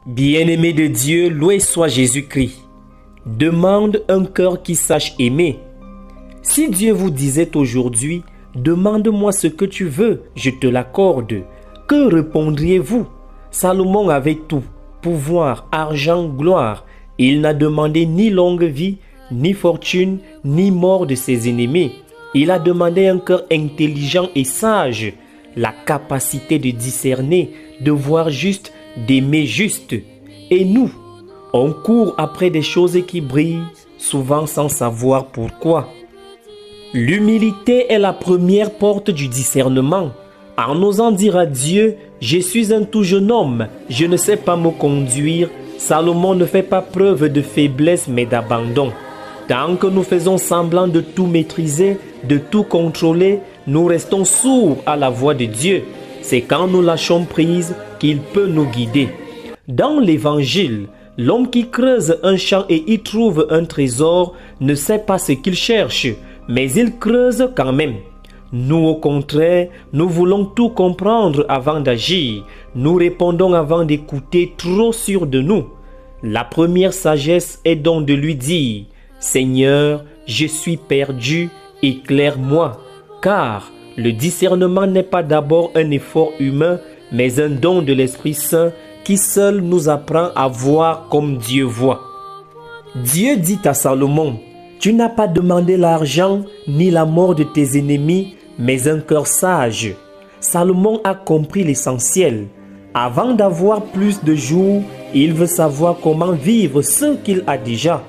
Bien-aimé de Dieu, loué soit Jésus-Christ. Demande un cœur qui sache aimer. Si Dieu vous disait aujourd'hui, demande-moi ce que tu veux, je te l'accorde, que répondriez-vous? Salomon avait tout, pouvoir, argent, gloire. Il n'a demandé ni longue vie, ni fortune, ni mort de ses ennemis. Il a demandé un cœur intelligent et sage, la capacité de discerner, de voir juste, d'aimer juste. Et nous, on court après des choses qui brillent, souvent sans savoir pourquoi. L'humilité est la première porte du discernement. En osant dire à Dieu, je suis un tout jeune homme, je ne sais pas me conduire, Salomon ne fait pas preuve de faiblesse mais d'abandon. Tant que nous faisons semblant de tout maîtriser, de tout contrôler, nous restons sourds à la voix de Dieu. C'est quand nous lâchons prise qu'il peut nous guider. Dans l'Évangile, l'homme qui creuse un champ et y trouve un trésor ne sait pas ce qu'il cherche, mais il creuse quand même. Nous, au contraire, nous voulons tout comprendre avant d'agir. Nous répondons avant d'écouter, trop sûrs de nous. La première sagesse est donc de lui dire « Seigneur, je suis perdu, éclaire-moi » car le discernement n'est pas d'abord un effort humain, mais un don de l'Esprit Saint qui seul nous apprend à voir comme Dieu voit. Dieu dit à Salomon, « Tu n'as pas demandé l'argent ni la mort de tes ennemis, mais un cœur sage. » Salomon a compris l'essentiel. Avant d'avoir plus de jours, il veut savoir comment vivre ce qu'il a déjà.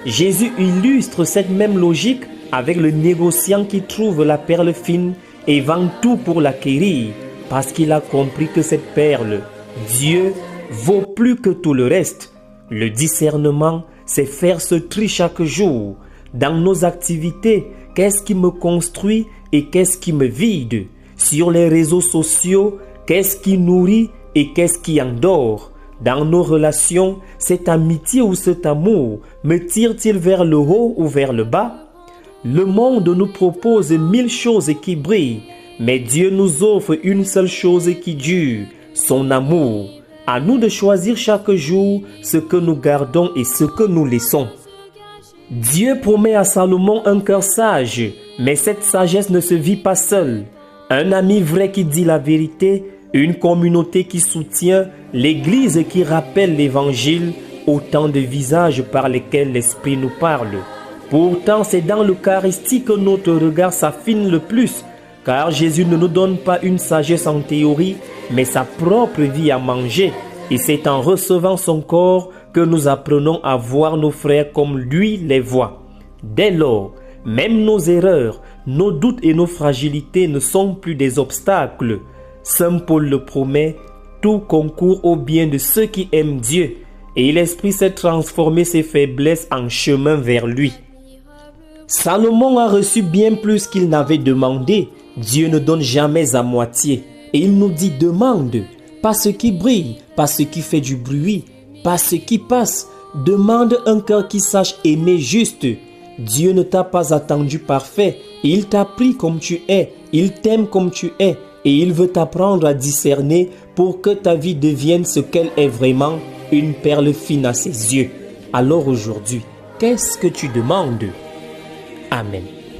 Jésus illustre cette même logique avec le négociant qui trouve la perle fine et vend tout pour l'acquérir, parce qu'il a compris que cette perle, Dieu, vaut plus que tout le reste. Le discernement, c'est faire ce tri chaque jour. Dans nos activités, qu'est-ce qui me construit et qu'est-ce qui me vide? Sur les réseaux sociaux, qu'est-ce qui nourrit et qu'est-ce qui endort? Dans nos relations, cette amitié ou cet amour me tire-t-il vers le haut ou vers le bas? Le monde nous propose 1000 choses qui brillent, mais Dieu nous offre une seule chose qui dure, son amour. À nous de choisir chaque jour ce que nous gardons et ce que nous laissons. Dieu promet à Salomon un cœur sage, mais cette sagesse ne se vit pas seule. Un ami vrai qui dit la vérité, une communauté qui soutient, l'église qui rappelle l'évangile, autant de visages par lesquels l'Esprit nous parle. Pourtant, c'est dans l'Eucharistie que notre regard s'affine le plus, car Jésus ne nous donne pas une sagesse en théorie, mais sa propre vie à manger. Et c'est en recevant son corps que nous apprenons à voir nos frères comme lui les voit. Dès lors, même nos erreurs, nos doutes et nos fragilités ne sont plus des obstacles. Saint Paul le promet, tout concourt au bien de ceux qui aiment Dieu, et l'Esprit sait transformer ses faiblesses en chemin vers lui. Salomon a reçu bien plus qu'il n'avait demandé. Dieu ne donne jamais à moitié. Et il nous dit demande, pas ce qui brille, pas ce qui fait du bruit, pas ce qui passe. Demande un cœur qui sache aimer juste. Dieu ne t'a pas attendu parfait. Il t'a pris comme tu es. Il t'aime comme tu es. Et il veut t'apprendre à discerner pour que ta vie devienne ce qu'elle est vraiment, une perle fine à ses yeux. Alors aujourd'hui, qu'est-ce que tu demandes? Amen.